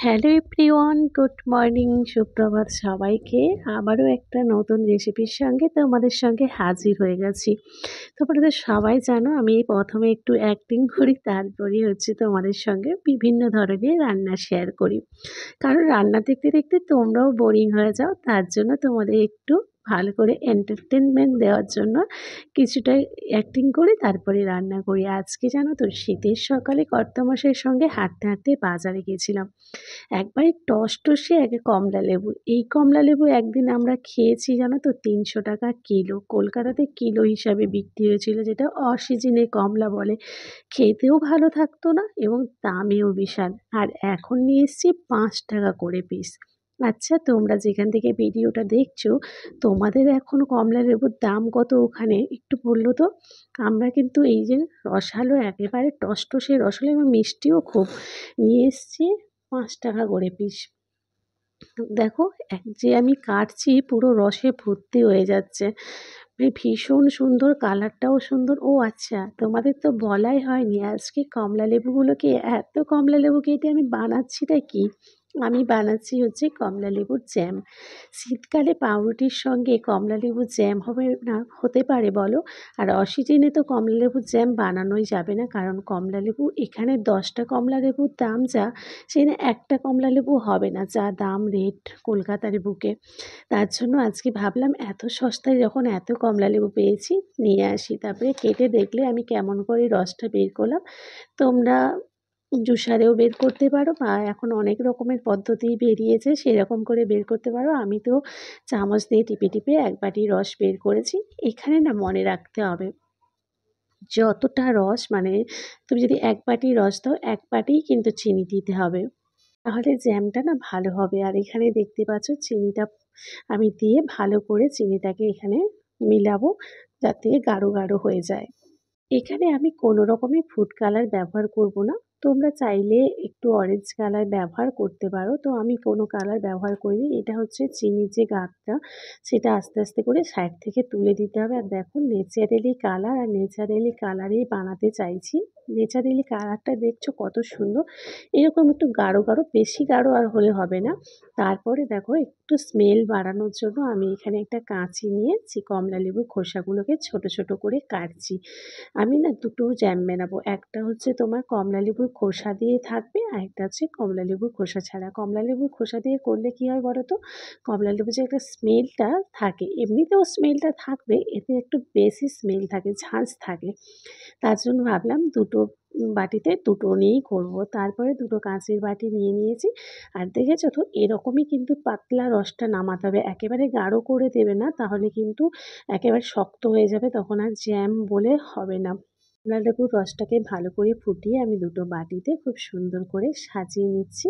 Hello everyone, good morning, সুপ্রভাত সবাইকে। আবারও একটা নতুন রেসিপির সঙ্গে তোমাদের সঙ্গে হাজির হয়ে গেছি। তোমরা তো সবাই জানো আমি প্রথমে একটু অ্যাক্টিং করি, তারপরে হচ্ছে তোমাদের সঙ্গে বিভিন্ন ধরনের রান্না শেয়ার করি। কারণ রান্না দেখতে দেখতে তোমরাও বোরিং হয়ে যাও, তার জন্য তোমাদের একটু ভালো করে এন্টারটেনমেন্ট দেওয়ার জন্য কিছুটা অ্যাক্টিং করি, তারপরে রান্না করি। আজকে জানো তো শীতের সকালে কর্তামশাইয়ের সঙ্গে হাঁটতে হাঁটতে বাজারে গেছিলাম। একবারে টসটসে এক কমলা লেবু। এই কমলা লেবু একদিন আমরা খেয়েছি জানো তো, ৩০০ টাকা কিলো। কলকাতাতে কিলো হিসাবে বিক্রি হয়েছিল, যেটা অসিজনে কমলা বলে। খেতেও ভালো থাকতো না এবং দামেও বিশাল। আর এখন নিয়ে এসছি ৫ টাকা করে পিস। আচ্ছা, তোমরা যেখান থেকে ভিডিওটা দেখছো, তোমাদের এখন কমলা লেবুর দাম কত ওখানে একটু বললো তো। আমরা কিন্তু এই যে রসালো, একেবারে টসটসে রসালো এবং মিষ্টিও খুব, নিয়ে এসছি ৫ টাকা করে পিস। দেখো, যে আমি কাটছি পুরো রসে ভর্তি হয়ে যাচ্ছে। ভীষণ সুন্দর, কালারটাও সুন্দর। ও আচ্ছা, তোমাদের তো বলাই হয়নি আজকে কমলা লেবুগুলোকে, এত কমলা লেবু কেটে আমি বানাচ্ছিটা কি। আমি বানাচ্ছি হচ্ছে কমলা লেবুর জ্যাম। শীতকালে পাউরুটির সঙ্গে কমলা লেবুর জ্যাম হবে না, হতে পারে বলো? আর অসিজনে তো কমলা লেবুর জ্যাম বানানোই যাবে না, কারণ কমলা লেবু এখানে 10টা কমলা লেবুর দাম যা, সেখানে একটা কমলা লেবু হবে না, যা দাম রেট কলকাতার বুকে। তার জন্য আজকে ভাবলাম এত সস্তায় যখন এত কমলালেবু পেয়েছি, নিয়ে আসি। তারপরে কেটে দেখলে আমি কেমন করে রসটা বের করলাম। তোমরা জুসারেও বের করতে পারো, বা এখন অনেক রকমের পদ্ধতি বেরিয়েছে, সেরকম করে বের করতে পারো। আমি তো চামচ দিয়ে টিপে টিপে এক বাটি রস বের করেছি। এখানে না মনে রাখতে হবে, যতটা রস মানে তুমি যদি এক বাটি রস দাও, এক বাটিই কিন্তু চিনি দিতে হবে, তাহলে জ্যামটা না ভালো হবে। আর এখানে দেখতে পাচ্ছ চিনিটা আমি দিয়ে ভালো করে চিনিটাকে এখানে মিলাবো, যাতে গাঢ় গাঢ় হয়ে যায়। এখানে আমি কোনো রকমের ফুড কালার ব্যবহার করব না। তোমরা চাইলে একটু অরেঞ্জ কালার ব্যবহার করতে পারো। তো আমি কোনো কালার ব্যবহার করিনি। এটা হচ্ছে চিনির যে গাঁটটা, সেটা আস্তে আস্তে করে সাইড থেকে তুলে দিতে হবে। আর দেখো, ন্যাচারালি কালার, আর ন্যাচারালি কালারেই বানাতে চাইছি। ন্যাচারালি কালারটা দেখছো কত সুন্দর। এরকম একটু গাঢ় গাঢ়, বেশি গাঢ় আর হলে হবে না। তারপরে দেখো, একটু স্মেল বাড়ানোর জন্য আমি এখানে একটা কাঁচি নিয়ে কমলা লেবুর খোসাগুলোকে ছোট ছোট করে কাটছি। আমি না দুটো জ্যাম বানাবো। একটা হচ্ছে তোমার কমলালেবুর খোসা দিয়ে থাকবে, আরেকটা হচ্ছে কমলালেবুর খোসা ছাড়া। কমলালেবুর খোসা দিয়ে করলে কী হয় বলো তো, কমলালেবুর যে একটা স্মেলটা থাকে, এমনিতেও স্মেলটা থাকবে, এতে একটু বেশি স্মেল থাকে, ঝাঁঝ থাকে। তার জন্য ভাবলাম দুটো বাটিতে দুটো নিয়েই করব। তারপরে দুটো কাঁচের বাটি নিয়ে নিয়েছি। আর দেখেছো তো, এরকমই কিন্তু পাতলা রসটা নামাতে হবে। একেবারে গাঢ় করে দেবে না, তাহলে কিন্তু একেবারে শক্ত হয়ে যাবে, তখন আর জ্যাম বলে হবে না। কমলালেবুর রসটাকে ভালো করে ফুটিয়ে আমি দুটো বাটিতে খুব সুন্দর করে সাজিয়ে নিচ্ছি।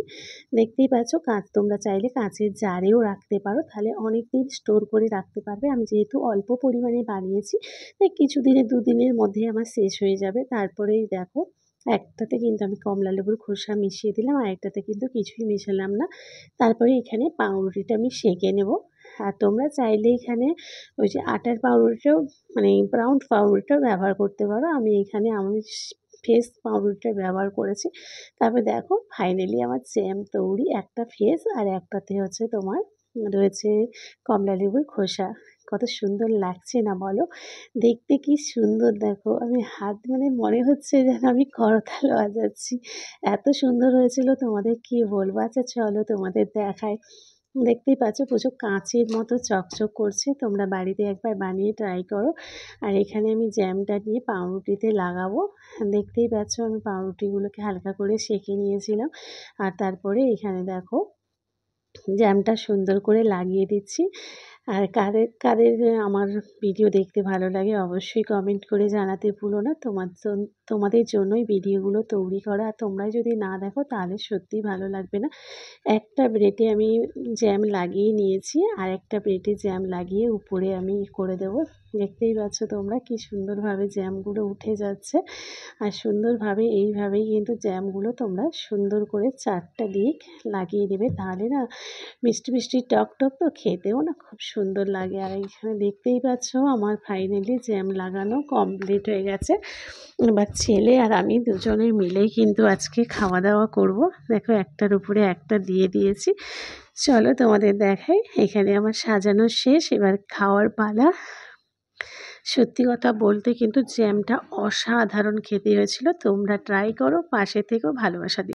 দেখতেই পাচ্ছ, তোমরা চাইলে কাঁচের জারেও রাখতে পারো, তাহলে অনেক দিন স্টোর করে রাখতে পারবে। আমি যেহেতু অল্প পরিমাণে বানিয়েছি, তাই কিছুদিনে দুদিনের মধ্যেই আমার শেষ হয়ে যাবে। তারপরেই দেখো, একটাতে কিন্তু আমি কমলালেবুর খোসা মিশিয়ে দিলাম, আর একটাতে কিন্তু কিছুই মেশালাম না। তারপরে এখানে পাউরুটিটা আমি সেঁকে নেব। আর তোমরা চাইলে এখানে ওই যে আটার পাউরুটিটাও, মানে ব্রাউন পাউরুটিটাও ব্যবহার করতে পারো। আমি এখানে আমি ফ্রেশ পাউরুটিটা ব্যবহার করেছি। তারপরে দেখো, ফাইনালি আমার জ্যাম তৈরি। একটা ফ্রেশ আর একটাতে হচ্ছে তোমার রয়েছে কমলালেবুর খোসা। কত সুন্দর লাগছে না বলো? দেখতে কি সুন্দর দেখো, আমি হাত মানে মনে হচ্ছে যেন আমি করতাল বাজাচ্ছি। এত সুন্দর হয়েছিল, তোমাদের কি বলবো। আচ্ছা চলো তোমাদের দেখাই। দেখতেই পাচ্ছ প্রচুর কাঁচের মতো চকচক করছে। তোমরা বাড়িতে একবার বানিয়ে ট্রাই করো। আর এখানে আমি জ্যামটা নিয়ে পাউরুটিতে লাগাবো। দেখতেই পাচ্ছ আমি পাউরুটিগুলোকে হালকা করে সেঁকে নিয়েছিলাম। আর তারপরে এখানে দেখো, জ্যামটা সুন্দর করে লাগিয়ে দিচ্ছি। আর কাদের কাদের আমার ভিডিও দেখতে ভালো লাগে অবশ্যই কমেন্ট করে জানাতে ভুলো না। তোমাদের জন্যই ভিডিওগুলো তৈরি করা। আর তোমরা যদি না দেখো তাহলে সত্যিই ভালো লাগবে না। একটা ব্রেডে আমি জ্যাম লাগিয়ে নিয়েছি, আর একটা ব্রেডে জ্যাম লাগিয়ে উপরে আমি করে দেবো। দেখতেই পাচ্ছ তোমরা কি সুন্দরভাবে জ্যামগুলো উঠে যাচ্ছে। আর সুন্দরভাবে এইভাবেই কিন্তু জ্যামগুলো তোমরা সুন্দর করে 4টা দিক লাগিয়ে দেবে, তাহলে না মিষ্টি মিষ্টি টক টক তো খেতেও না খুব সুন্দর লাগে। আর এইখানে দেখতেই পাচ্ছ আমার ফাইনালি জ্যাম লাগানো কমপ্লিট হয়ে গেছে। এবার ছেলে আর আমি দুজনে মিলেই কিন্তু আজকে খাওয়া দাওয়া করব। দেখো একটার উপরে একটা দিয়ে দিয়েছি। চলো তোমাদের দেখাই। এখানে আমার সাজানো শেষ, এবার খাওয়ার পালা। সত্যি কথা বলতে কিন্তু জ্যামটা অসাধারণ খেতে হয়েছিল। তোমরা ট্রাই করো, পাশে থেকেও ভালোবাসা দিও।